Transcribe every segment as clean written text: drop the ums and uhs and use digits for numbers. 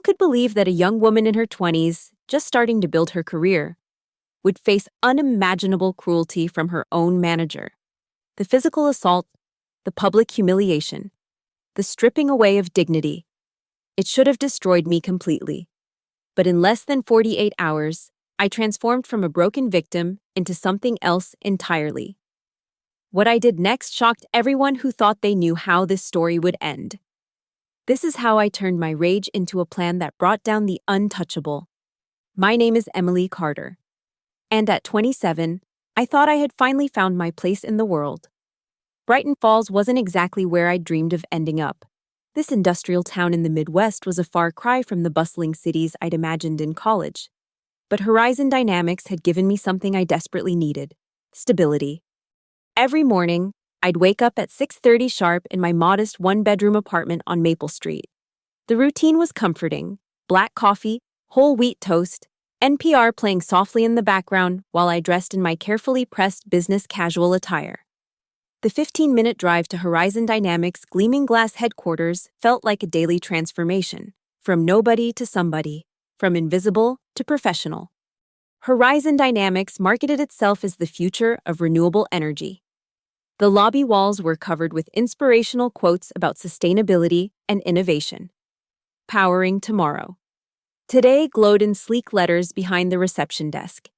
could believe that a young woman in her 20s, just starting to build her career, would face unimaginable cruelty from her own manager? The physical assault, the public humiliation, the stripping away of dignity. It should have destroyed me completely. But in less than 48 hours, I transformed from a broken victim into something else entirely. What I did next shocked everyone who thought they knew how this story would end. This is how I turned my rage into a plan that brought down the untouchable. My name is Emily Carter. And at 27, I thought I had finally found my place in the world. Brighton Falls wasn't exactly where I dreamed of ending up. This industrial town in the Midwest was a far cry from the bustling cities I'd imagined in college. But Horizon Dynamics had given me something I desperately needed: stability. Every morning, I'd wake up at 6:30 sharp in my modest one-bedroom apartment on Maple Street. The routine was comforting: black coffee, whole wheat toast, NPR playing softly in the background while I dressed in my carefully pressed business casual attire. The 15-minute drive to Horizon Dynamics' gleaming glass headquarters felt like a daily transformation, from nobody to somebody, from invisible to professional. Horizon Dynamics marketed itself as the future of renewable energy. The lobby walls were covered with inspirational quotes about sustainability and innovation. Powering tomorrow. Today glowed in sleek letters behind the reception desk.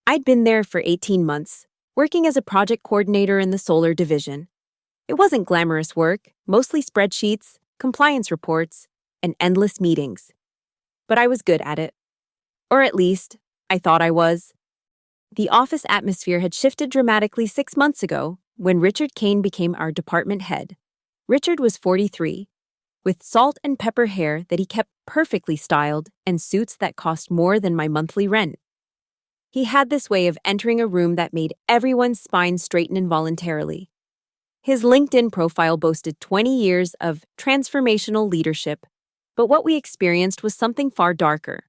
I'd been there for 18 months, working as a project coordinator in the solar division. It wasn't glamorous work, mostly spreadsheets, compliance reports, and endless meetings. But I was good at it. Or at least, I thought I was. The office atmosphere had shifted dramatically 6 months ago when Richard Kane became our department head. Richard was 43, with salt and pepper hair that he kept perfectly styled and suits that cost more than my monthly rent. He had this way of entering a room that made everyone's spine straighten involuntarily. His LinkedIn profile boasted 20 years of transformational leadership, but what we experienced was something far darker.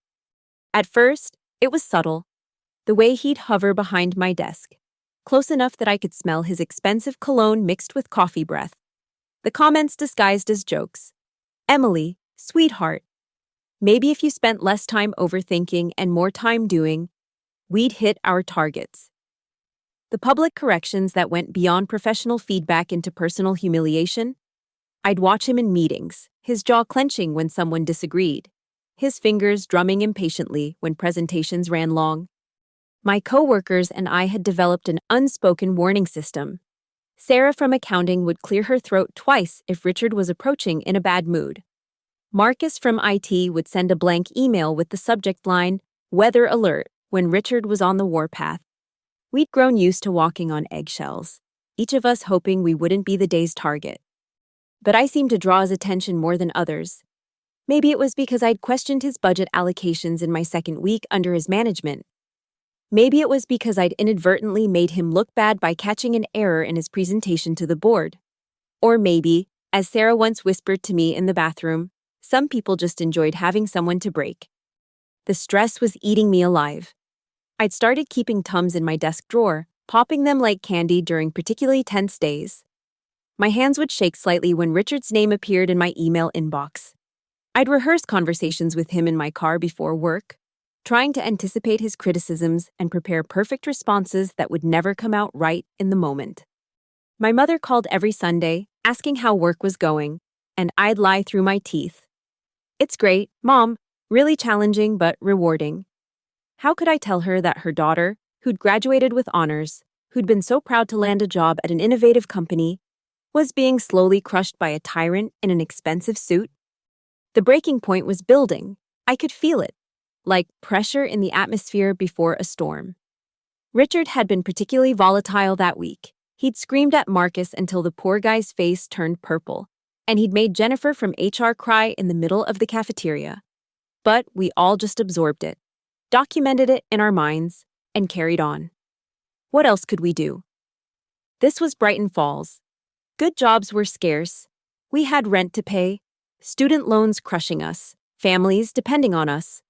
At first, it was subtle. The way he'd hover behind my desk, close enough that I could smell his expensive cologne mixed with coffee breath. The comments disguised as jokes. Emily, sweetheart. Maybe if you spent less time overthinking and more time doing, we'd hit our targets. The public corrections that went beyond professional feedback into personal humiliation. I'd watch him in meetings, his jaw clenching when someone disagreed, his fingers drumming impatiently when presentations ran long. My coworkers and I had developed an unspoken warning system. Sarah from accounting would clear her throat twice if Richard was approaching in a bad mood. Marcus from IT would send a blank email with the subject line, "Weather Alert," when Richard was on the warpath. We'd grown used to walking on eggshells, each of us hoping we wouldn't be the day's target. But I seemed to draw his attention more than others. Maybe it was because I'd questioned his budget allocations in my second week under his management. Maybe it was because I'd inadvertently made him look bad by catching an error in his presentation to the board. Or maybe, as Sarah once whispered to me in the bathroom, some people just enjoyed having someone to break. The stress was eating me alive. I'd started keeping Tums in my desk drawer, popping them like candy during particularly tense days. My hands would shake slightly when Richard's name appeared in my email inbox. I'd rehearse conversations with him in my car before work, trying to anticipate his criticisms and prepare perfect responses that would never come out right in the moment. My mother called every Sunday, asking how work was going, and I'd lie through my teeth. "It's great, Mom. Really challenging but rewarding." How could I tell her that her daughter, who'd graduated with honors, who'd been so proud to land a job at an innovative company, was being slowly crushed by a tyrant in an expensive suit? The breaking point was building. I could feel it, like pressure in the atmosphere before a storm. Richard had been particularly volatile that week. He'd screamed at Marcus until the poor guy's face turned purple, and he'd made Jennifer from HR cry in the middle of the cafeteria. But we all just absorbed it, documented it in our minds, and carried on. What else could we do? This was Brighton Falls. Good jobs were scarce. We had rent to pay, student loans crushing us, families depending on us.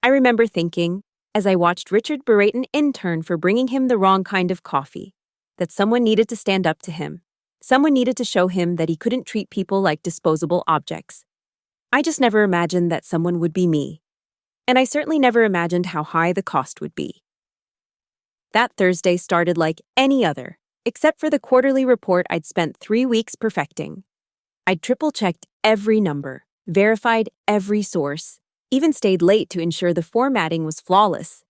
I remember thinking, as I watched Richard berate an intern for bringing him the wrong kind of coffee, that someone needed to stand up to him. Someone needed to show him that he couldn't treat people like disposable objects. I just never imagined that someone would be me. And I certainly never imagined how high the cost would be. That Thursday started like any other, except for the quarterly report I'd spent 3 weeks perfecting. I'd triple-checked every number, verified every source, even stayed late to ensure the formatting was flawless.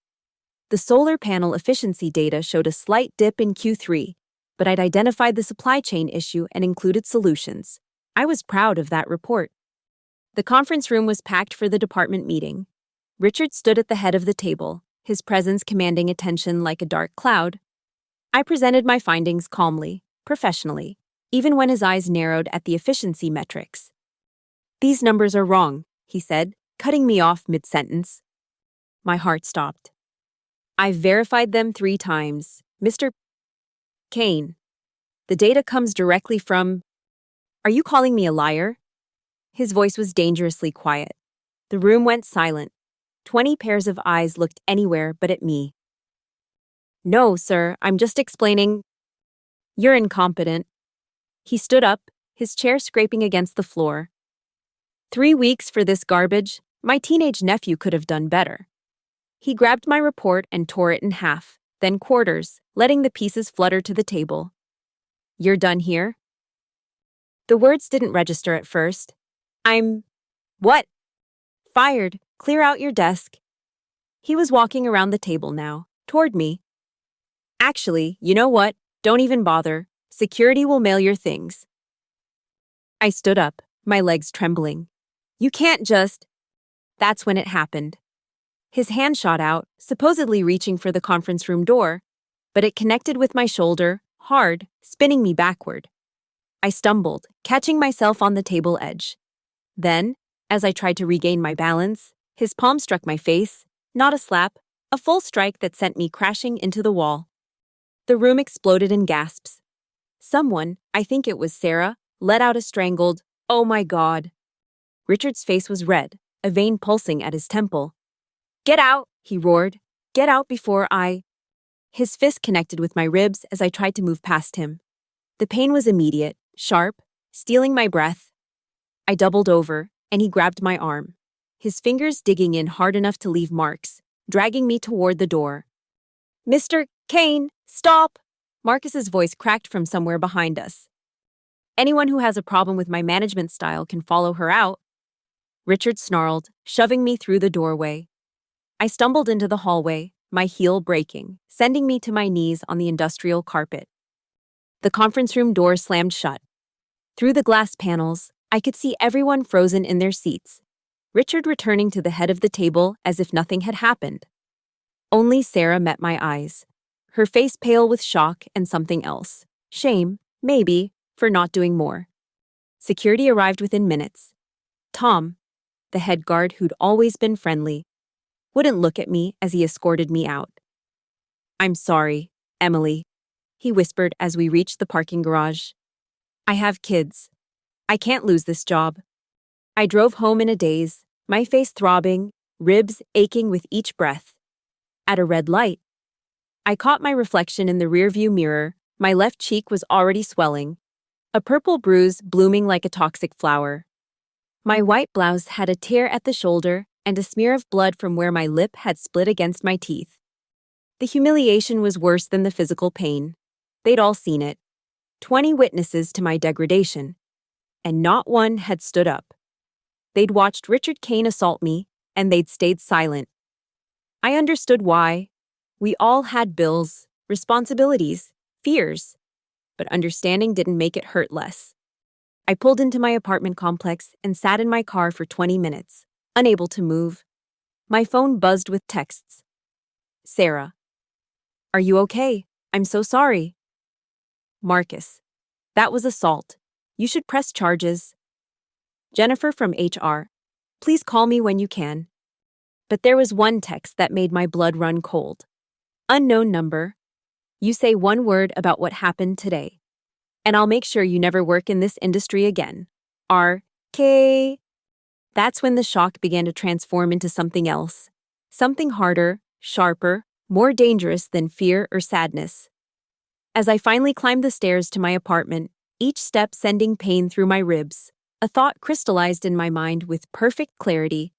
The solar panel efficiency data showed a slight dip in Q3, but I'd identified the supply chain issue and included solutions. I was proud of that report. The conference room was packed for the department meeting. Richard stood at the head of the table, his presence commanding attention like a dark cloud. I presented my findings calmly, professionally, even when his eyes narrowed at the efficiency metrics. "These numbers are wrong," he said, cutting me off mid-sentence. My heart stopped. "I've verified them 3 times, Mr. Kane. The data comes directly from—" "Are you calling me a liar?" His voice was dangerously quiet. The room went silent. 20 pairs of eyes looked anywhere but at me. "No, sir, I'm just explaining—" "You're incompetent." He stood up, his chair scraping against the floor. 3 weeks for this garbage? My teenage nephew could have done better. He grabbed my report and tore it in half, then quarters, letting the pieces flutter to the table. "You're done here?" The words didn't register at first. What? "Fired. Clear out your desk." He was walking around the table now, toward me. "Actually, you know what? Don't even bother. Security will mail your things." I stood up, my legs trembling. "You can't just—" That's when it happened. His hand shot out, supposedly reaching for the conference room door, but it connected with my shoulder, hard, spinning me backward. I stumbled, catching myself on the table edge. Then, as I tried to regain my balance, his palm struck my face, not a slap, a full strike that sent me crashing into the wall. The room exploded in gasps. Someone, I think it was Sarah, let out a strangled, "Oh my God." Richard's face was red, a vein pulsing at his temple. "Get out," he roared. "Get out before I—" His fist connected with my ribs as I tried to move past him. The pain was immediate, sharp, stealing my breath. I doubled over, and he grabbed my arm, his fingers digging in hard enough to leave marks, dragging me toward the door. "Mr. Kane, stop!" Marcus's voice cracked from somewhere behind us. "Anyone who has a problem with my management style can follow her out." Richard snarled, shoving me through the doorway. I stumbled into the hallway, my heel breaking, sending me to my knees on the industrial carpet. The conference room door slammed shut. Through the glass panels, I could see everyone frozen in their seats, Richard returning to the head of the table as if nothing had happened. Only Sarah met my eyes, her face pale with shock and something else. Shame, maybe, for not doing more. Security arrived within minutes. Tom, the head guard who'd always been friendly, wouldn't look at me as he escorted me out. "I'm sorry, Emily," he whispered as we reached the parking garage. "I have kids. I can't lose this job." I drove home in a daze, my face throbbing, ribs aching with each breath. At a red light, I caught my reflection in the rearview mirror. My left cheek was already swelling, a purple bruise blooming like a toxic flower. My white blouse had a tear at the shoulder and a smear of blood from where my lip had split against my teeth. The humiliation was worse than the physical pain. They'd all seen it. 20 witnesses to my degradation. And not one had stood up. They'd watched Richard Kane assault me, and they'd stayed silent. I understood why. We all had bills, responsibilities, fears. But understanding didn't make it hurt less. I pulled into my apartment complex and sat in my car for 20 minutes, unable to move. My phone buzzed with texts. Sarah. "Are you okay? I'm so sorry." Marcus. "That was assault. You should press charges." Jennifer from HR. "Please call me when you can." But there was one text that made my blood run cold. Unknown number. "You say one word about what happened today, and I'll make sure you never work in this industry again. R.K." That's when the shock began to transform into something else. Something harder, sharper, more dangerous than fear or sadness. As I finally climbed the stairs to my apartment, each step sending pain through my ribs, A thought crystallized in my mind with perfect clarity.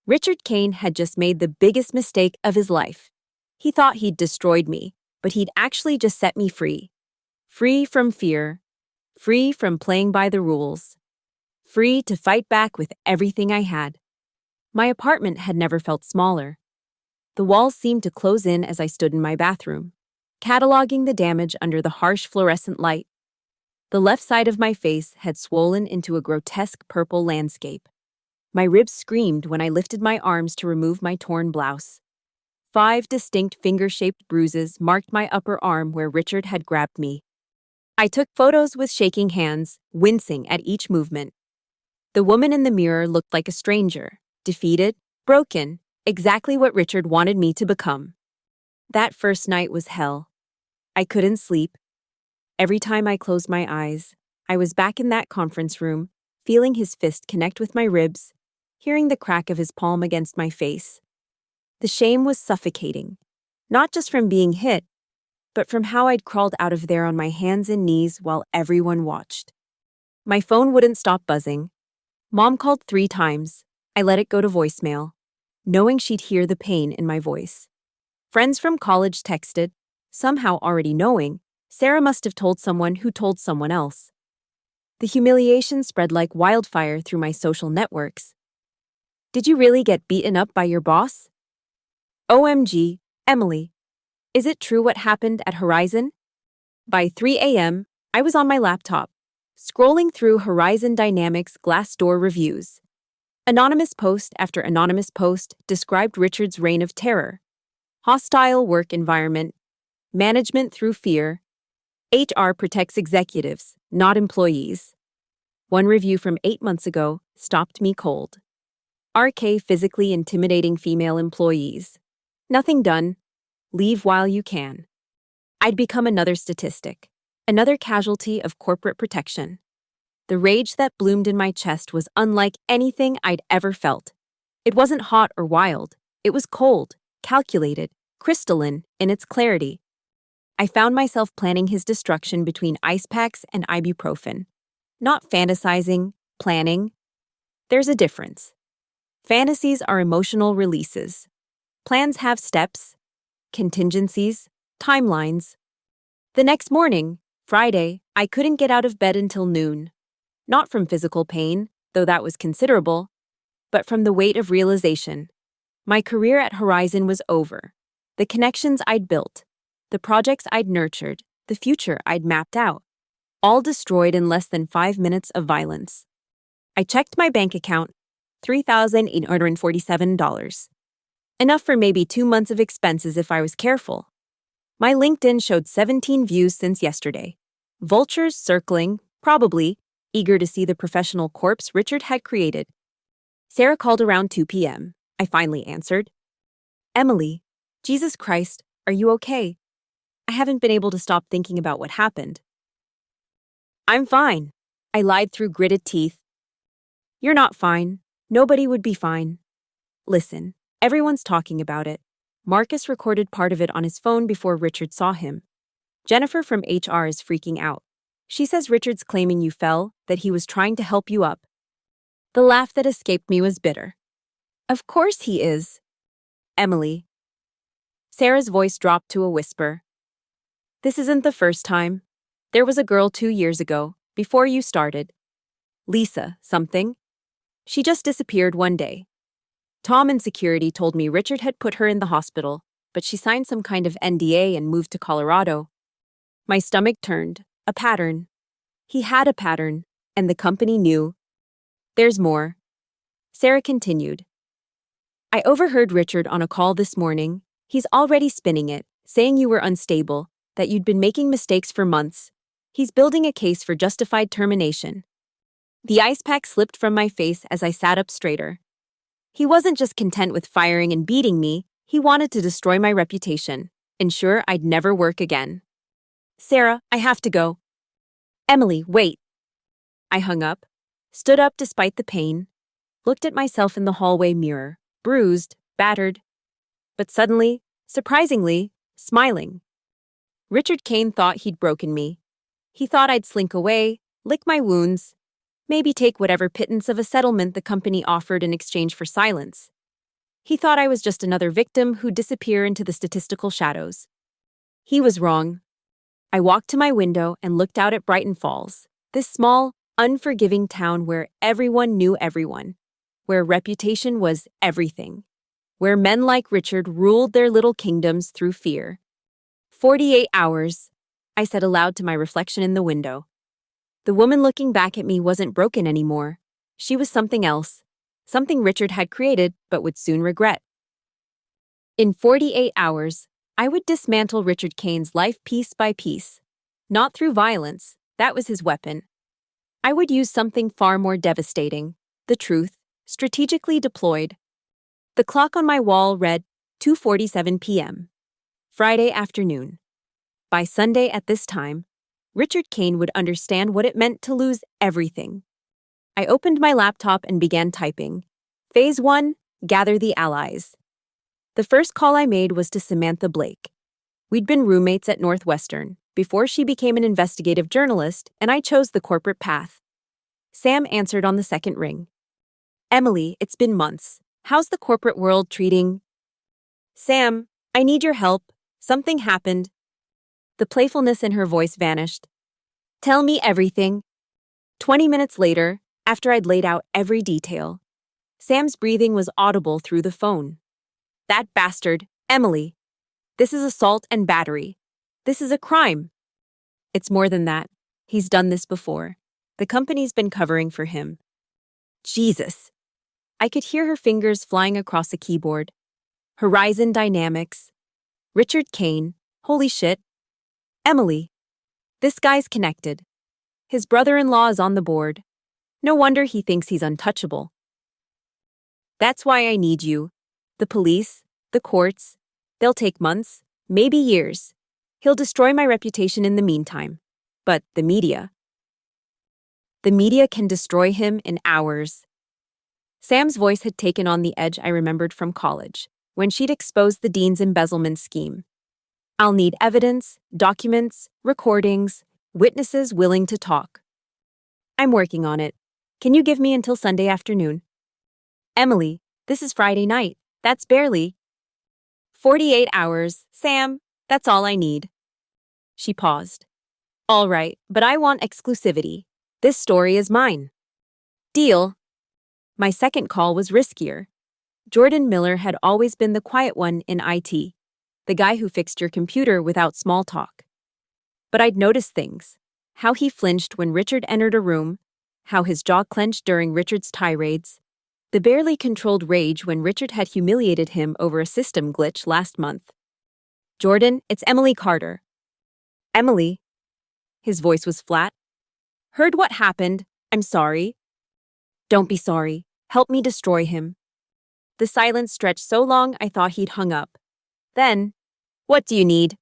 Richard Kane had just made the biggest mistake of his life. He thought he'd destroyed me, but he'd actually just set me free. Free from fear, free from playing by the rules, free to fight back with everything I had. My apartment had never felt smaller. The walls seemed to close in as I stood in my bathroom, cataloging the damage under the harsh fluorescent light. The left side of my face had swollen into a grotesque purple landscape. My ribs screamed when I lifted my arms to remove my torn blouse. 5 distinct finger-shaped bruises marked my upper arm where Richard had grabbed me. I took photos with shaking hands, wincing at each movement. The woman in the mirror looked like a stranger, defeated, broken, exactly what Richard wanted me to become. That first night was hell. I couldn't sleep. Every time I closed my eyes, I was back in that conference room, feeling his fist connect with my ribs, hearing the crack of his palm against my face. The shame was suffocating, not just from being hit, but from how I'd crawled out of there on my hands and knees while everyone watched. My phone wouldn't stop buzzing. Mom called 3 times. I let it go to voicemail, knowing she'd hear the pain in my voice. Friends from college texted, somehow already knowing, Sarah must have told someone who told someone else. The humiliation spread like wildfire through my social networks. Did you really get beaten up by your boss? OMG, Emily. Is it true what happened at Horizon? By 3 a.m., I was on my laptop, scrolling through Horizon Dynamics Glassdoor reviews. Anonymous post after anonymous post described Richard's reign of terror. Hostile work environment, management through fear, HR protects executives, not employees. One review from 8 months ago stopped me cold. RK physically intimidating female employees. Nothing done. Leave while you can. I'd become another statistic, another casualty of corporate protection. The rage that bloomed in my chest was unlike anything I'd ever felt. It wasn't hot or wild. It was cold, calculated, crystalline in its clarity. I found myself planning his destruction between ice packs and ibuprofen. Not fantasizing, planning. There's a difference. Fantasies are emotional releases. Plans have steps, contingencies, timelines. The next morning, Friday, I couldn't get out of bed until noon. Not from physical pain, though that was considerable, but from the weight of realization. My career at Horizon was over. The connections I'd built, the projects I'd nurtured, the future I'd mapped out, all destroyed in less than 5 minutes of violence. I checked my bank account, $3,847. Enough for maybe 2 months of expenses if I was careful. My LinkedIn showed 17 views since yesterday. Vultures circling, probably, eager to see the professional corpse Richard had created. Sarah called around 2 p.m. I finally answered. Emily, Jesus Christ, are you okay? I haven't been able to stop thinking about what happened. I'm fine. I lied through gritted teeth. You're not fine. Nobody would be fine. Listen. Everyone's talking about it. Marcus recorded part of it on his phone before Richard saw him. Jennifer from HR is freaking out. She says Richard's claiming you fell, that he was trying to help you up. The laugh that escaped me was bitter. Of course he is. Emily. Sarah's voice dropped to a whisper. This isn't the first time. There was a girl 2 years ago, before you started. Lisa, something. She just disappeared one day. Tom in security told me Richard had put her in the hospital, but she signed some kind of NDA and moved to Colorado. My stomach turned. A pattern. He had a pattern, and the company knew. There's more. Sarah continued. I overheard Richard on a call this morning. He's already spinning it, saying you were unstable, that you'd been making mistakes for months. He's building a case for justified termination. The ice pack slipped from my face as I sat up straighter. He wasn't just content with firing and beating me, he wanted to destroy my reputation, ensure I'd never work again. Sarah, I have to go. Emily, wait. I hung up, stood up despite the pain, looked at myself in the hallway mirror, bruised, battered, but suddenly, surprisingly, smiling. Richard Kane thought he'd broken me. He thought I'd slink away, lick my wounds, Maybe take whatever pittance of a settlement the company offered in exchange for silence. He thought I was just another victim who'd disappear into the statistical shadows. He was wrong. I walked to my window and looked out at Brighton Falls, this small, unforgiving town where everyone knew everyone, where reputation was everything, where men like Richard ruled their little kingdoms through fear. 48 hours, I said aloud to my reflection in the window. The woman looking back at me wasn't broken anymore. She was something else, something Richard had created but would soon regret. In 48 hours, I would dismantle Richard Kane's life piece by piece. Not through violence, that was his weapon. I would use something far more devastating, the truth, strategically deployed. The clock on my wall read 2:47 p.m. Friday afternoon. By Sunday at this time, Richard Kane would understand what it meant to lose everything. I opened my laptop and began typing. Phase 1, gather the allies. The first call I made was to Samantha Blake. We'd been roommates at Northwestern before she became an investigative journalist, and I chose the corporate path. Sam answered on the second ring. Emily, it's been months. How's the corporate world treating? Sam, I need your help. Something happened. The playfulness in her voice vanished. Tell me everything. 20 minutes later, after I'd laid out every detail, Sam's breathing was audible through the phone. That bastard, Emily. This is assault and battery. This is a crime. It's more than that. He's done this before. The company's been covering for him. Jesus. I could hear her fingers flying across a keyboard. Horizon Dynamics. Richard Kane. Holy shit. Emily. This guy's connected. His brother-in-law is on the board. No wonder he thinks he's untouchable. That's why I need you. The police, the courts, they'll take months, maybe years. He'll destroy my reputation in the meantime. But the media can destroy him in hours. Sam's voice had taken on the edge I remembered from college, when she'd exposed the dean's embezzlement scheme. I'll need evidence, documents, recordings, witnesses willing to talk. I'm working on it. Can you give me until Sunday afternoon? Emily, this is Friday night. That's barely 48 hours, Sam. That's all I need. She paused. All right, but I want exclusivity. This story is mine. Deal. My second call was riskier. Jordan Miller had always been the quiet one in IT, the guy who fixed your computer without small talk. But I'd noticed things. How he flinched when Richard entered a room, how his jaw clenched during Richard's tirades, the barely controlled rage when Richard had humiliated him over a system glitch last month. Jordan, it's Emily Carter. Emily. His voice was flat. Heard what happened. I'm sorry. Don't be sorry. Help me destroy him. The silence stretched so long I thought he'd hung up. Then, what do you need?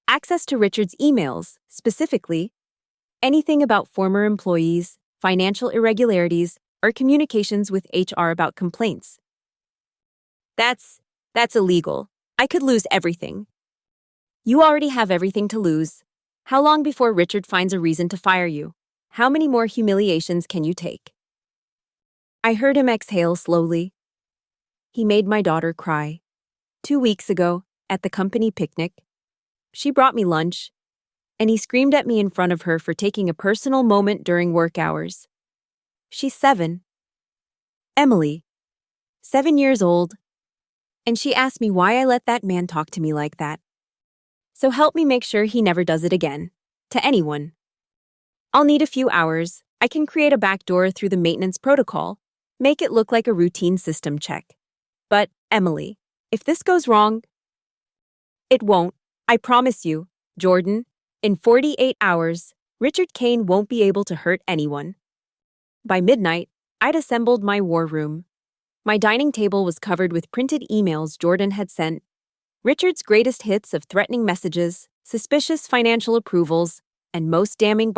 Access to Richard's emails, specifically. Anything about former employees, financial irregularities, or communications with HR about complaints. That's illegal. I could lose everything. You already have everything to lose. How long before Richard finds a reason to fire you? How many more humiliations can you take? I heard him exhale slowly. He made my daughter cry. 2 weeks ago, at the company picnic, she brought me lunch, and he screamed at me in front of her for taking a personal moment during work hours. She's 7. Emily. 7 years old. And she asked me why I let that man talk to me like that. So help me make sure he never does it again. To anyone. I'll need a few hours. I can create a backdoor through the maintenance protocol. Make it look like a routine system check. But, Emily, if this goes wrong... It won't. I promise you, Jordan. In 48 hours, Richard Kane won't be able to hurt anyone. By midnight, I'd assembled my war room. My dining table was covered with printed emails Jordan had sent, Richard's greatest hits of threatening messages, suspicious financial approvals, and most damning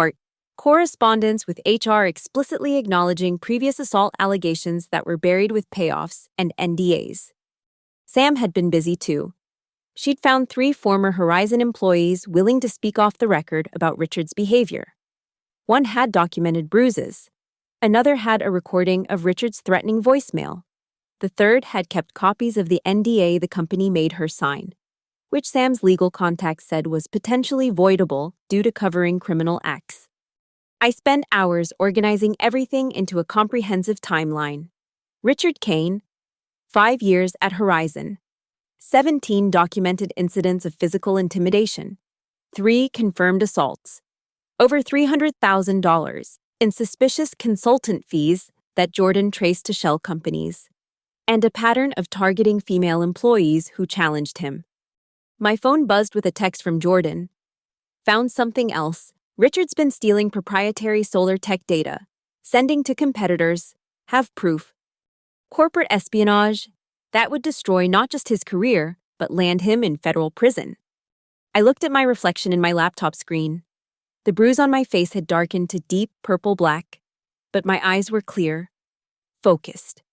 correspondence with HR explicitly acknowledging previous assault allegations that were buried with payoffs and NDAs. Sam had been busy too. She'd found 3 former Horizon employees willing to speak off the record about Richard's behavior. One had documented bruises. Another had a recording of Richard's threatening voicemail. The third had kept copies of the NDA the company made her sign, which Sam's legal contact said was potentially voidable due to covering criminal acts. I spent hours organizing everything into a comprehensive timeline. Richard Kane, 5 years at Horizon, 17 documented incidents of physical intimidation, 3 confirmed assaults, over $300,000 in suspicious consultant fees that Jordan traced to shell companies, and a pattern of targeting female employees who challenged him. My phone buzzed with a text from Jordan. Found something else. Richard's been stealing proprietary solar tech data, sending to competitors, have proof. Corporate espionage, that would destroy not just his career, but land him in federal prison. I looked at my reflection in my laptop screen. The bruise on my face had darkened to deep purple-black, but my eyes were clear, focused.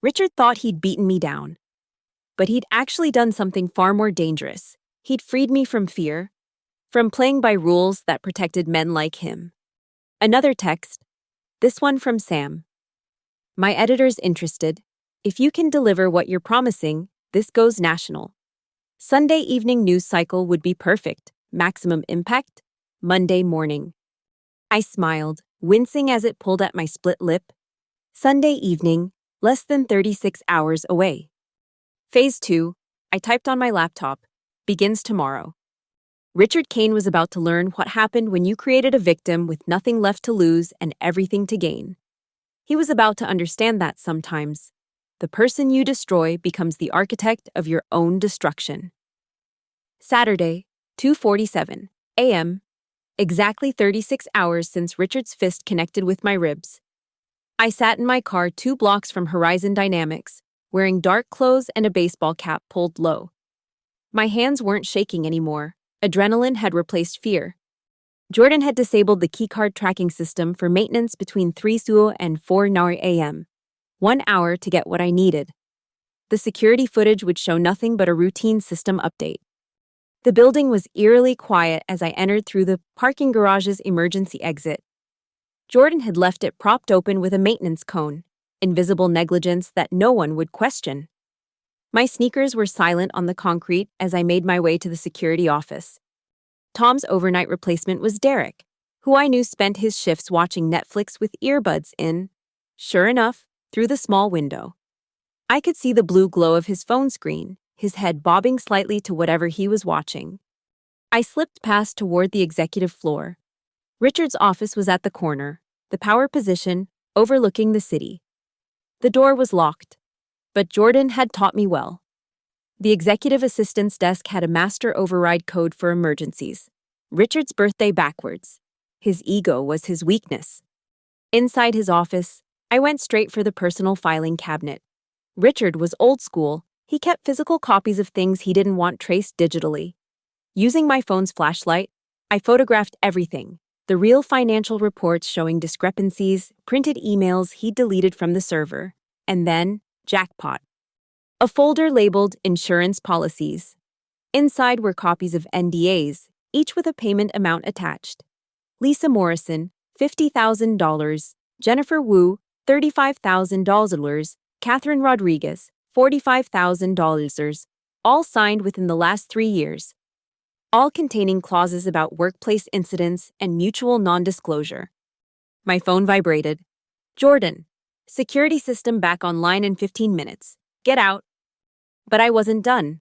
Richard thought he'd beaten me down. But he'd actually done something far more dangerous. He'd freed me from fear, from playing by rules that protected men like him. Another text, this one from Sam. My editor's interested. If you can deliver what you're promising, this goes national. Sunday evening news cycle would be perfect. Maximum impact, Monday morning. I smiled, wincing as it pulled at my split lip. Sunday evening, less than 36 hours away. Phase 2, I typed on my laptop, begins tomorrow. Richard Kane was about to learn what happened when you created a victim with nothing left to lose and everything to gain. He was about to understand that sometimes the person you destroy becomes the architect of your own destruction. Saturday, 2:47 a.m., exactly 36 hours since Richard's fist connected with my ribs. I sat in my car 2 blocks from Horizon Dynamics, wearing dark clothes and a baseball cap pulled low. My hands weren't shaking anymore. Adrenaline had replaced fear. Jordan had disabled the keycard tracking system for maintenance between 3 SUO and 4 NAR a.m. 1 hour to get what I needed. The security footage would show nothing but a routine system update. The building was eerily quiet as I entered through the parking garage's emergency exit. Jordan had left it propped open with a maintenance cone, invisible negligence that no one would question. My sneakers were silent on the concrete as I made my way to the security office. Tom's overnight replacement was Derek, who I knew spent his shifts watching Netflix with earbuds in. Sure enough, through the small window, I could see the blue glow of his phone screen, his head bobbing slightly to whatever he was watching. I slipped past toward the executive floor. Richard's office was at the corner, the power position, overlooking the city. The door was locked, but Jordan had taught me well. The executive assistant's desk had a master override code for emergencies. Richard's birthday backwards. His ego was his weakness. Inside his office, I went straight for the personal filing cabinet. Richard was old school. He kept physical copies of things he didn't want traced digitally. Using my phone's flashlight, I photographed everything. The real financial reports showing discrepancies, printed emails he'd deleted from the server, and then, jackpot. A folder labeled Insurance Policies. Inside were copies of NDAs, each with a payment amount attached. Lisa Morrison, $50,000. Jennifer Wu, $35,000. Catherine Rodriguez, $45,000. All signed within the last 3 years. All containing clauses about workplace incidents and mutual non-disclosure. My phone vibrated. Jordan, security system back online in 15 minutes. Get out. But I wasn't done.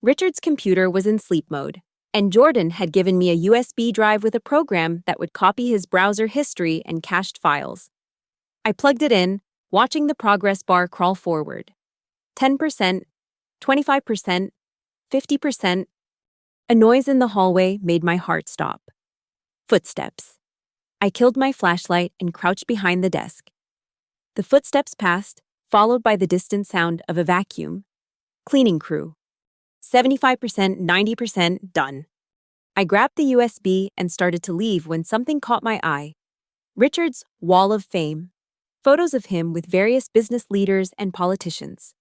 Richard's computer was in sleep mode, and Jordan had given me a USB drive with a program that would copy his browser history and cached files. I plugged it in, watching the progress bar crawl forward. 10%, 25%, 50%. A noise in the hallway made my heart stop. Footsteps. I killed my flashlight and crouched behind the desk. The footsteps passed, followed by the distant sound of a vacuum. Cleaning crew. 75%, 90% done. I grabbed the USB and started to leave when something caught my eye. Richard's Wall of Fame. Photos of him with various business leaders and politicians.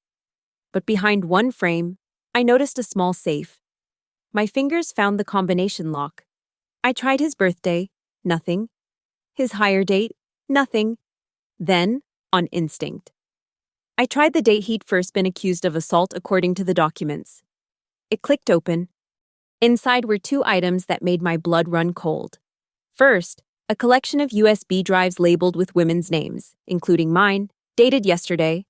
But behind one frame, I noticed a small safe. My fingers found the combination lock. I tried his birthday, nothing. His hire date, nothing. Then, on instinct, I tried the date he'd first been accused of assault according to the documents. It clicked open. Inside were two items that made my blood run cold. First, a collection of USB drives labeled with women's names, including mine, dated yesterday.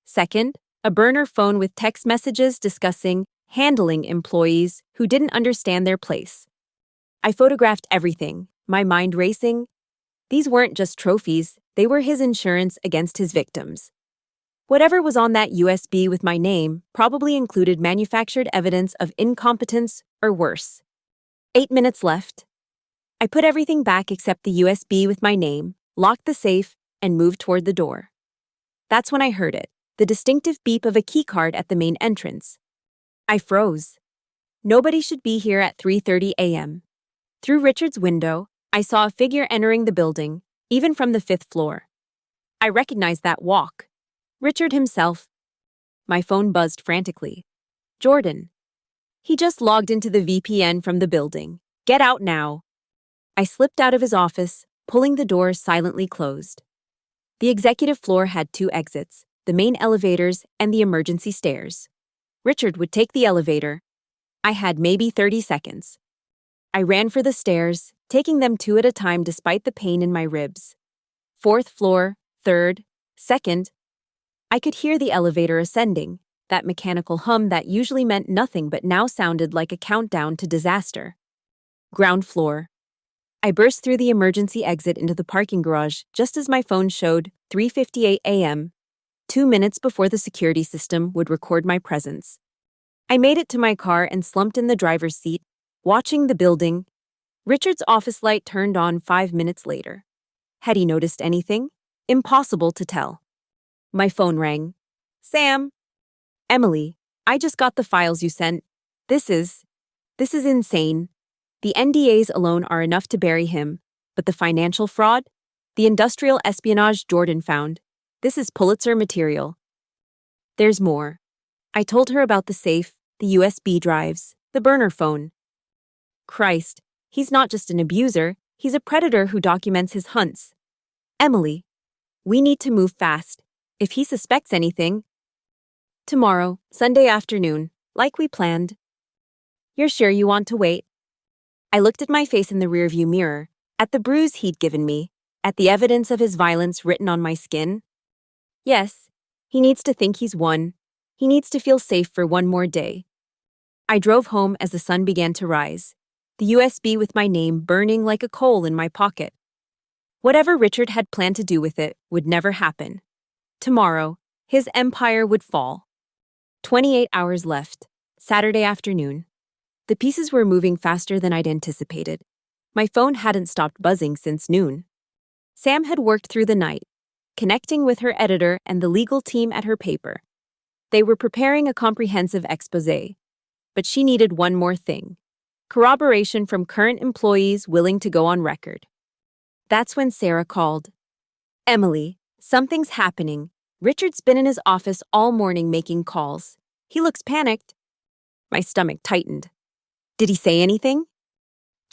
Second, a burner phone with text messages discussing handling employees who didn't understand their place. I photographed everything, my mind racing. These weren't just trophies, they were his insurance against his victims. Whatever was on that USB with my name probably included manufactured evidence of incompetence or worse. 8 minutes left. I put everything back except the USB with my name, locked the safe, and moved toward the door. That's when I heard it, the distinctive beep of a keycard at the main entrance. I froze. Nobody should be here at 3:30 a.m. Through Richard's window, I saw a figure entering the building, even from the 5th floor. I recognized that walk. Richard himself. My phone buzzed frantically. Jordan. He just logged into the VPN from the building. Get out now. I slipped out of his office, pulling the door silently closed. The executive floor had 2 exits, the main elevators and the emergency stairs. Richard would take the elevator. I had maybe 30 seconds. I ran for the stairs, taking them 2 at a time despite the pain in my ribs. 4th floor, 3rd, 2nd. I could hear the elevator ascending, that mechanical hum that usually meant nothing but now sounded like a countdown to disaster. Ground floor. I burst through the emergency exit into the parking garage just as my phone showed 3:58 a.m., 2 minutes before the security system would record my presence. I made it to my car and slumped in the driver's seat, watching the building. Richard's office light turned on 5 minutes later. Had he noticed anything? Impossible to tell. My phone rang. Sam. Emily, I just got the files you sent. This is insane. The NDAs alone are enough to bury him, but the financial fraud? The industrial espionage Jordan found. This is Pulitzer material. There's more. I told her about the safe, the USB drives, the burner phone. Christ, he's not just an abuser, he's a predator who documents his hunts. Emily, we need to move fast. If he suspects anything. Tomorrow, Sunday afternoon, like we planned. You're sure you want to wait? I looked at my face in the rearview mirror, at the bruise he'd given me, at the evidence of his violence written on my skin. Yes, he needs to think he's won. He needs to feel safe for one more day. I drove home as the sun began to rise, the USB with my name burning like a coal in my pocket. Whatever Richard had planned to do with it would never happen. Tomorrow, his empire would fall. 28 hours left, Saturday afternoon. The pieces were moving faster than I'd anticipated. My phone hadn't stopped buzzing since noon. Sam had worked through the night, connecting with her editor and the legal team at her paper. They were preparing a comprehensive exposé. But she needed one more thing: corroboration from current employees willing to go on record. That's when Sarah called. Emily, something's happening. Richard's been in his office all morning making calls. He looks panicked. My stomach tightened. Did he say anything?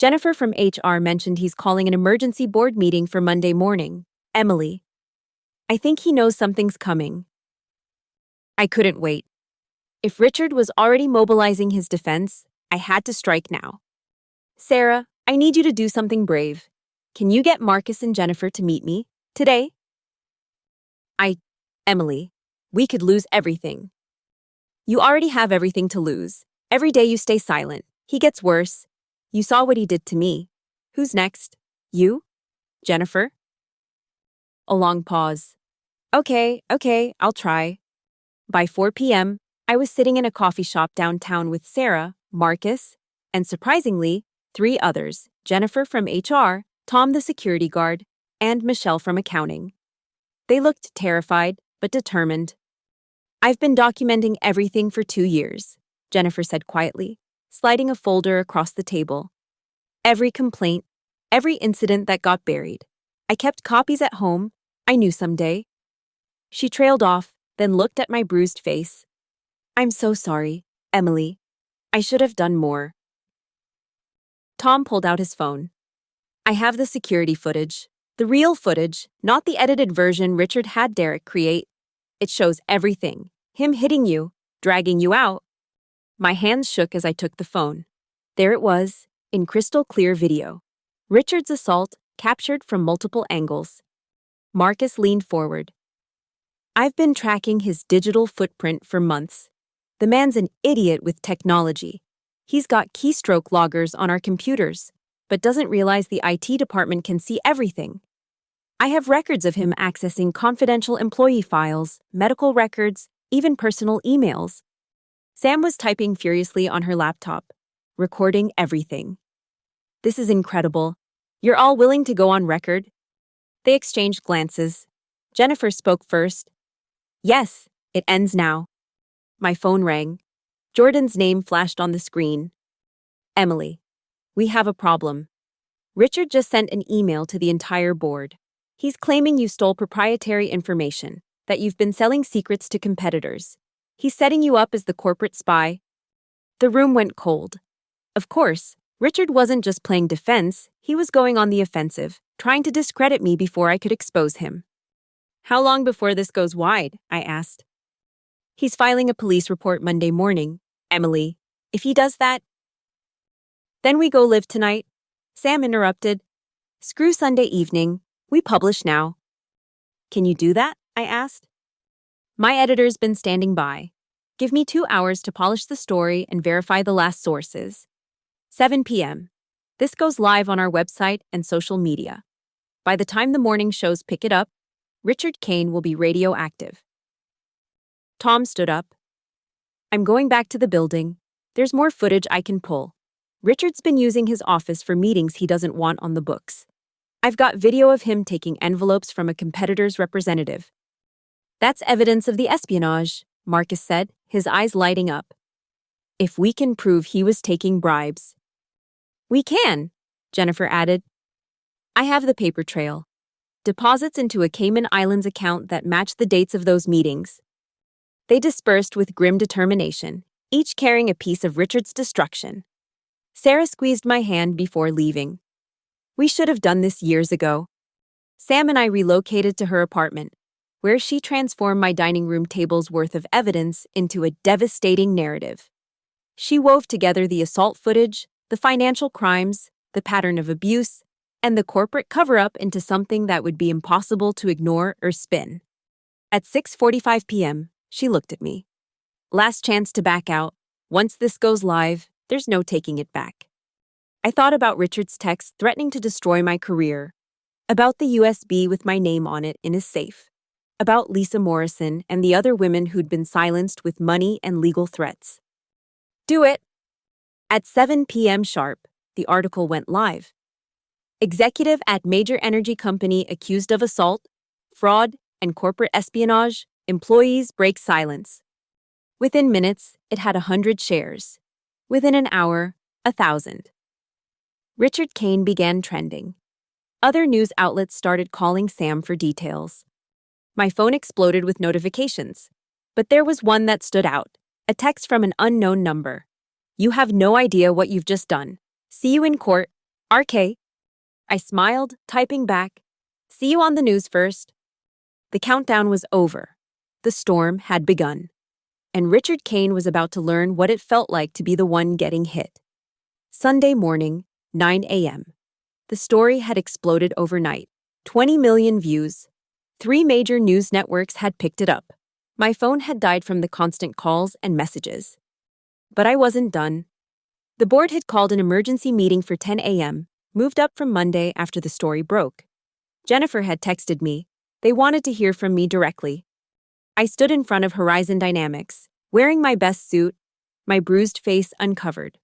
Jennifer from HR mentioned he's calling an emergency board meeting for Monday morning. Emily, I think he knows something's coming. I couldn't wait. If Richard was already mobilizing his defense, I had to strike now. Sarah, I need you to do something brave. Can you get Marcus and Jennifer to meet me today? Emily, we could lose everything. You already have everything to lose. Every day you stay silent. He gets worse. You saw what he did to me. Who's next? You? Jennifer? A long pause. Okay, I'll try. By 4 p.m., I was sitting in a coffee shop downtown with Sarah, Marcus, and surprisingly, 3 others: Jennifer from HR, Tom the security guard, and Michelle from accounting. They looked terrified, but determined. I've been documenting everything for 2 years, Jennifer said quietly, sliding a folder across the table. Every complaint, every incident that got buried. I kept copies at home. I knew someday. She trailed off, then looked at my bruised face. I'm so sorry, Emily. I should have done more. Tom pulled out his phone. I have the security footage. The real footage, not the edited version Richard had Derek create. It shows everything. Him hitting you, dragging you out. My hands shook as I took the phone. There it was, in crystal clear video. Richard's assault, captured from multiple angles. Marcus leaned forward. I've been tracking his digital footprint for months. The man's an idiot with technology. He's got keystroke loggers on our computers, but doesn't realize the IT department can see everything. I have records of him accessing confidential employee files, medical records, even personal emails. Sam was typing furiously on her laptop, recording everything. This is incredible. You're all willing to go on record? They exchanged glances. Jennifer spoke first. Yes, it ends now. My phone rang. Jordan's name flashed on the screen. Emily, we have a problem. Richard just sent an email to the entire board. He's claiming you stole proprietary information, that you've been selling secrets to competitors. He's setting you up as the corporate spy. The room went cold. Of course, Richard wasn't just playing defense, he was going on the offensive, trying to discredit me before I could expose him. How long before this goes wide? I asked. He's filing a police report Monday morning, Emily. If he does that, then we go live tonight. Sam interrupted. Screw Sunday evening. We publish now. Can you do that? I asked. My editor's been standing by. Give me 2 hours to polish the story and verify the last sources. 7 p.m. This goes live on our website and social media. By the time the morning shows pick it up, Richard Kane will be radioactive. Tom stood up. I'm going back to the building. There's more footage I can pull. Richard's been using his office for meetings he doesn't want on the books. I've got video of him taking envelopes from a competitor's representative. That's evidence of the espionage, Marcus said, his eyes lighting up. If we can prove he was taking bribes. We can, Jennifer added. I have the paper trail. Deposits into a Cayman Islands account that match the dates of those meetings. They dispersed with grim determination, each carrying a piece of Richard's destruction. Sarah squeezed my hand before leaving. We should have done this years ago. Sam and I relocated to her apartment, where she transformed my dining room table's worth of evidence into a devastating narrative. She wove together the assault footage, the financial crimes, the pattern of abuse, and the corporate cover-up into something that would be impossible to ignore or spin. At 6:45 p.m., she looked at me. Last chance to back out. Once this goes live, there's no taking it back. I thought about Richard's text threatening to destroy my career, about the USB with my name on it in his safe, about Lisa Morrison and the other women who'd been silenced with money and legal threats. Do it! At 7 p.m. sharp, the article went live. Executive at major energy company accused of assault, fraud, and corporate espionage, employees break silence. Within minutes, it had 100 shares. Within an hour, 1,000. Richard Kane began trending. Other news outlets started calling Sam for details. My phone exploded with notifications. But there was one that stood out, a text from an unknown number. You have no idea what you've just done. See you in court. RK. I smiled, typing back. See you on the news first. The countdown was over. The storm had begun. And Richard Kane was about to learn what it felt like to be the one getting hit. Sunday morning, 9 a.m. The story had exploded overnight. 20 million views. 3 major news networks had picked it up. My phone had died from the constant calls and messages. But I wasn't done. The board had called an emergency meeting for 10 a.m., moved up from Monday after the story broke. Jennifer had texted me. They wanted to hear from me directly. I stood in front of Horizon Dynamics, wearing my best suit, my bruised face uncovered.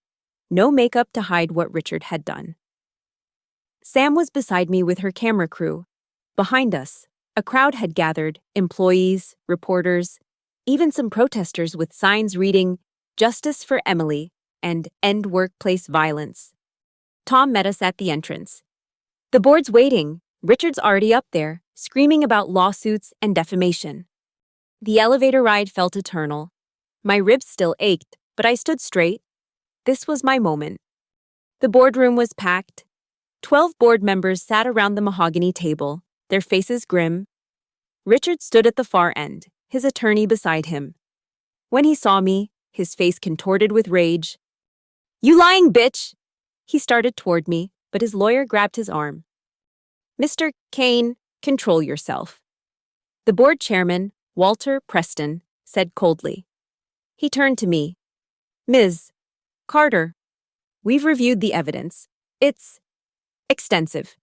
No makeup to hide what Richard had done. Sam was beside me with her camera crew. Behind us, a crowd had gathered, employees, reporters, even some protesters with signs reading, "Justice for Emily," and "End Workplace Violence." Tom met us at the entrance. The board's waiting. Richard's already up there, screaming about lawsuits and defamation. The elevator ride felt eternal. My ribs still ached, but I stood straight. This was my moment. The boardroom was packed. 12 board members sat around the mahogany table, their faces grim. Richard stood at the far end, his attorney beside him. When he saw me, his face contorted with rage. "You lying bitch!" He started toward me, but his lawyer grabbed his arm. "Mr. Kane, control yourself." The board chairman, Walter Preston, said coldly. He turned to me. "Ms. Carter, we've reviewed the evidence. It's extensive."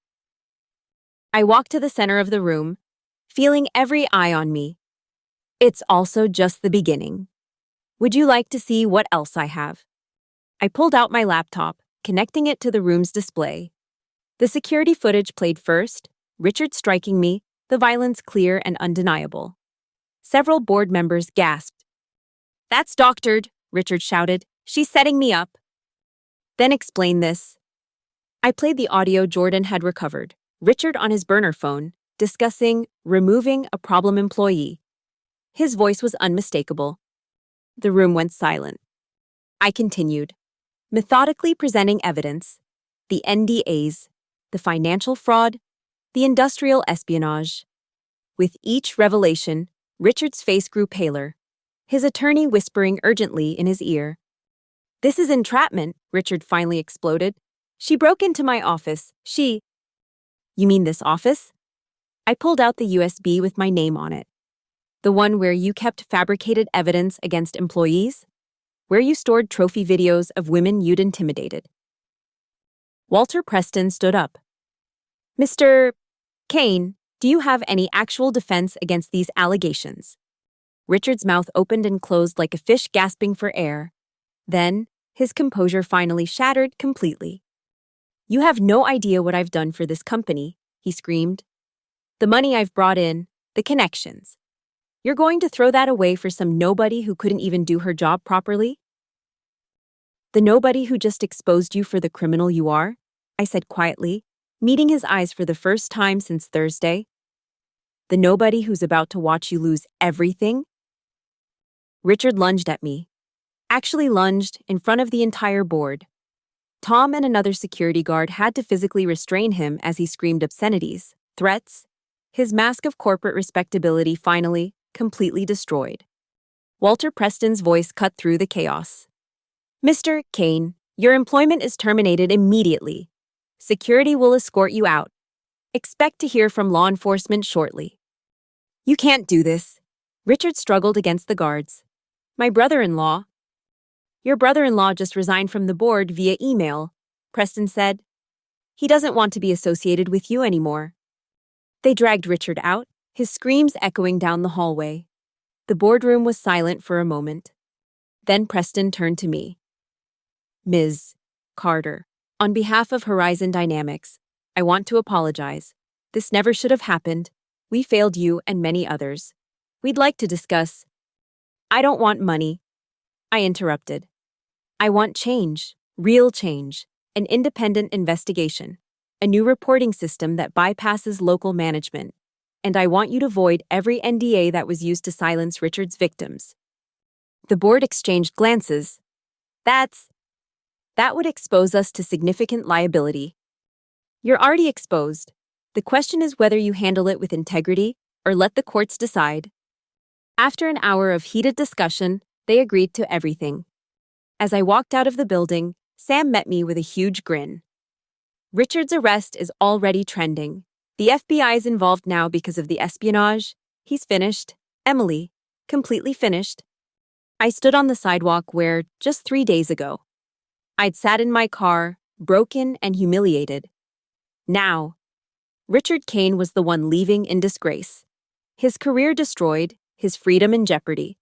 I walked to the center of the room, feeling every eye on me. It's also just the beginning. Would you like to see what else I have? I pulled out my laptop, connecting it to the room's display. The security footage played first, Richard striking me, the violence clear and undeniable. Several board members gasped. "That's doctored," Richard shouted. "She's setting me up." "Then explain this." I played the audio Jordan had recovered, Richard on his burner phone, discussing removing a problem employee. His voice was unmistakable. The room went silent. I continued, methodically presenting evidence, the NDAs, the financial fraud, the industrial espionage. With each revelation, Richard's face grew paler, his attorney whispering urgently in his ear. "This is entrapment," Richard finally exploded. "She broke into my office. She—" "You mean this office?" I pulled out the USB with my name on it. "The one where you kept fabricated evidence against employees? Where you stored trophy videos of women you'd intimidated?" Walter Preston stood up. "Mr. Kane, do you have any actual defense against these allegations?" Richard's mouth opened and closed like a fish gasping for air. Then, his composure finally shattered completely. "You have no idea what I've done for this company," he screamed. "The money I've brought in, the connections. You're going to throw that away for some nobody who couldn't even do her job properly?" "The nobody who just exposed you for the criminal you are," I said quietly, meeting his eyes for the first time since Thursday. "The nobody who's about to watch you lose everything?" Richard lunged at me. Actually lunged in front of the entire board. Tom and another security guard had to physically restrain him as he screamed obscenities, threats, his mask of corporate respectability finally completely destroyed. Walter Preston's voice cut through the chaos. "Mr. Kane, your employment is terminated immediately. Security will escort you out. Expect to hear from law enforcement shortly." "You can't do this." Richard struggled against the guards. "My brother-in-law—" "Your brother-in-law just resigned from the board via email," Preston said. "He doesn't want to be associated with you anymore." They dragged Richard out, his screams echoing down the hallway. The boardroom was silent for a moment. Then Preston turned to me. "Ms. Carter, on behalf of Horizon Dynamics, I want to apologize. This never should have happened. We failed you and many others. We'd like to discuss—" "I don't want money," I interrupted. "I want change, real change, an independent investigation, a new reporting system that bypasses local management, and I want you to void every NDA that was used to silence Richard's victims." The board exchanged glances. That would expose us to significant liability." "You're already exposed. The question is whether you handle it with integrity or let the courts decide." After an hour of heated discussion, they agreed to everything. As I walked out of the building, Sam met me with a huge grin. "Richard's arrest is already trending. The FBI is involved now because of the espionage. He's finished. Emily, completely finished." I stood on the sidewalk where, just 3 days ago, I'd sat in my car, broken and humiliated. Now, Richard Kane was the one leaving in disgrace. His career destroyed, his freedom in jeopardy.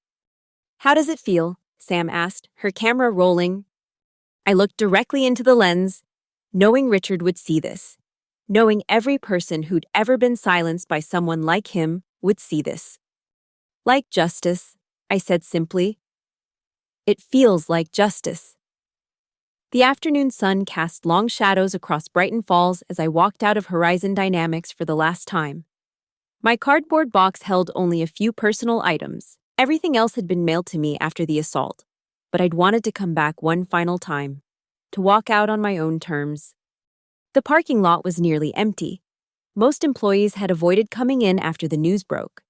"How does it feel?" Sam asked, her camera rolling. I looked directly into the lens, knowing Richard would see this. Knowing every person who'd ever been silenced by someone like him would see this. "Like justice," I said simply. "It feels like justice." The afternoon sun cast long shadows across Brighton Falls as I walked out of Horizon Dynamics for the last time. My cardboard box held only a few personal items. Everything else had been mailed to me after the assault, but I'd wanted to come back one final time, to walk out on my own terms. The parking lot was nearly empty. Most employees had avoided coming in after the news broke.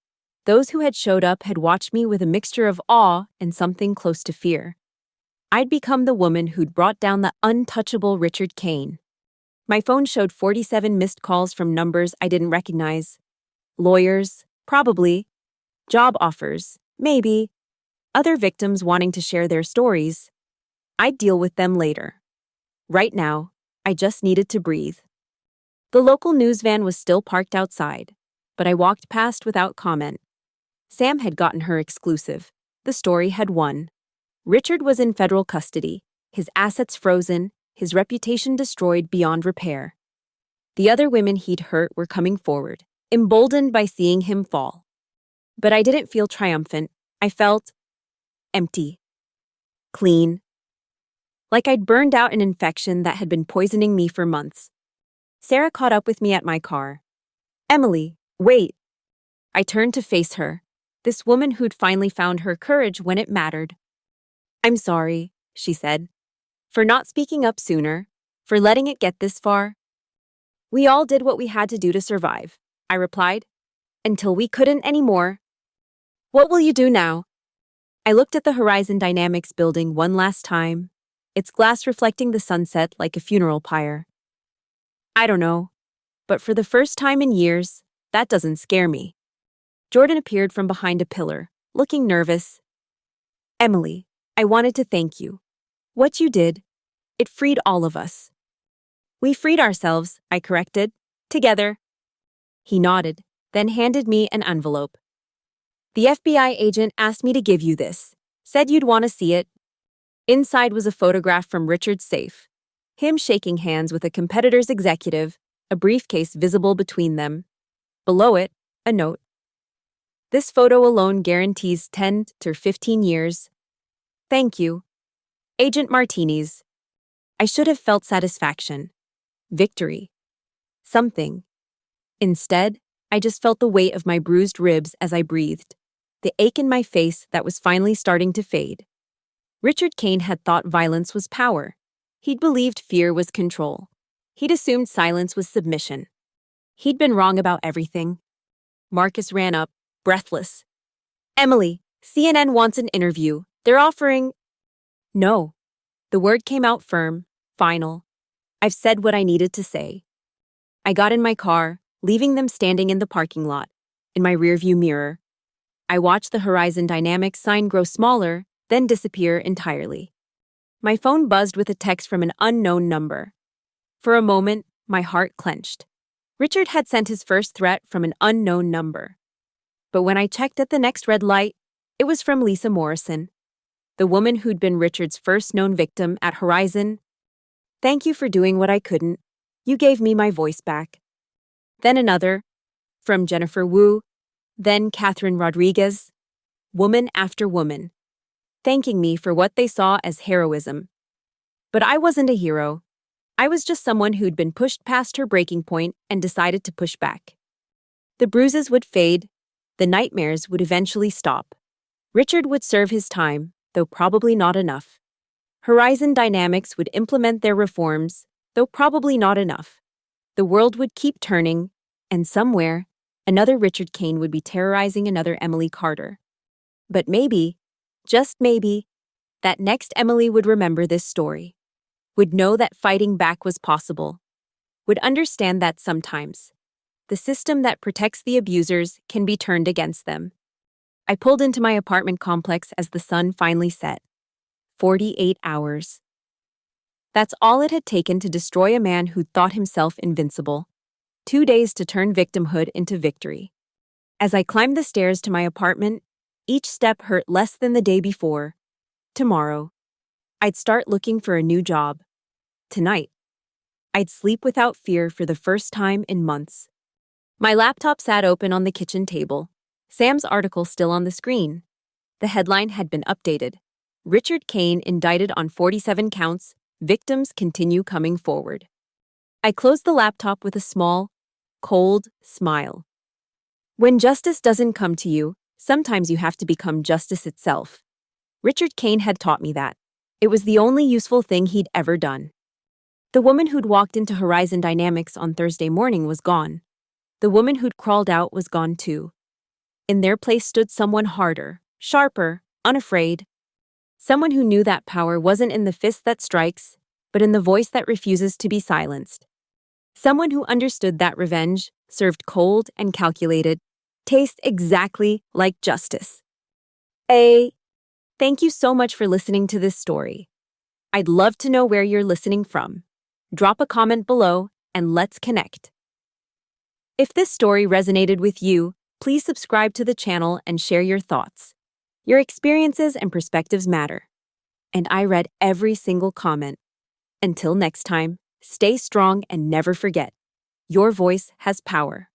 Those who had showed up had watched me with a mixture of awe and something close to fear. I'd become the woman who'd brought down the untouchable Richard Kane. My phone showed 47 missed calls from numbers I didn't recognize. Lawyers, probably. Job offers, maybe. Other victims wanting to share their stories. I'd deal with them later. Right now, I just needed to breathe. The local news van was still parked outside, but I walked past without comment. Sam had gotten her exclusive. The story had won. Richard was in federal custody, his assets frozen, his reputation destroyed beyond repair. The other women he'd hurt were coming forward, emboldened by seeing him fall. But I didn't feel triumphant. I felt empty. Clean. Like I'd burned out an infection that had been poisoning me for months. Sarah caught up with me at my car. "Emily, wait." I turned to face her, this woman who'd finally found her courage when it mattered. "I'm sorry," she said, "for not speaking up sooner, for letting it get this far." "We all did what we had to do to survive," I replied, "until we couldn't anymore." "What will you do now?" I looked at the Horizon Dynamics building one last time, its glass reflecting the sunset like a funeral pyre. "I don't know, but for the first time in years, that doesn't scare me." Jordan appeared from behind a pillar, looking nervous. "Emily, I wanted to thank you. What you did, it freed all of us." "We freed ourselves," I corrected. "Together." He nodded, then handed me an envelope. "The FBI agent asked me to give you this. Said you'd want to see it." Inside was a photograph from Richard's safe. Him shaking hands with a competitor's executive, a briefcase visible between them. Below it, a note. "This photo alone guarantees 10 to 15 years. Thank you. Agent Martinez." I should have felt satisfaction. Victory. Something. Instead, I just felt the weight of my bruised ribs as I breathed, the ache in my face that was finally starting to fade. Richard Kane had thought violence was power. He'd believed fear was control. He'd assumed silence was submission. He'd been wrong about everything. Marcus ran up, breathless. "Emily, CNN wants an interview. They're offering—" "No." The word came out firm, final. "I've said what I needed to say." I got in my car, leaving them standing in the parking lot, in my rearview mirror. I watched the Horizon Dynamics sign grow smaller, then disappear entirely. My phone buzzed with a text from an unknown number. For a moment, my heart clenched. Richard had sent his first threat from an unknown number. But when I checked at the next red light, it was from Lisa Morrison, the woman who'd been Richard's first known victim at Horizon. "Thank you for doing what I couldn't. You gave me my voice back." Then another, from Jennifer Wu, then Catherine Rodriguez, woman after woman, thanking me for what they saw as heroism. But I wasn't a hero. I was just someone who'd been pushed past her breaking point and decided to push back. The bruises would fade. The nightmares would eventually stop. Richard would serve his time, though probably not enough. Horizon Dynamics would implement their reforms, though probably not enough. The world would keep turning, and somewhere, another Richard Kane would be terrorizing another Emily Carter. But maybe, just maybe, that next Emily would remember this story, would know that fighting back was possible, would understand that sometimes the system that protects the abusers can be turned against them. I pulled into my apartment complex as the sun finally set. 48 hours. That's all it had taken to destroy a man who thought himself invincible. 2 days to turn victimhood into victory. As I climbed the stairs to my apartment, each step hurt less than the day before. Tomorrow, I'd start looking for a new job. Tonight, I'd sleep without fear for the first time in months. My laptop sat open on the kitchen table, Sam's article still on the screen. The headline had been updated. Richard Kane indicted on 47 counts, victims continue coming forward. I closed the laptop with a small, cold smile. When justice doesn't come to you, sometimes you have to become justice itself. Richard Kane had taught me that. It was the only useful thing he'd ever done. The woman who'd walked into Horizon Dynamics on Thursday morning was gone. The woman who'd crawled out was gone too. In their place stood someone harder, sharper, unafraid. Someone who knew that power wasn't in the fist that strikes, but in the voice that refuses to be silenced. Someone who understood that revenge, served cold and calculated, tastes exactly like justice. Thank you so much for listening to this story. I'd love to know where you're listening from. Drop a comment below and let's connect. If this story resonated with you, please subscribe to the channel and share your thoughts. Your experiences and perspectives matter. And I read every single comment. Until next time, stay strong and never forget, your voice has power.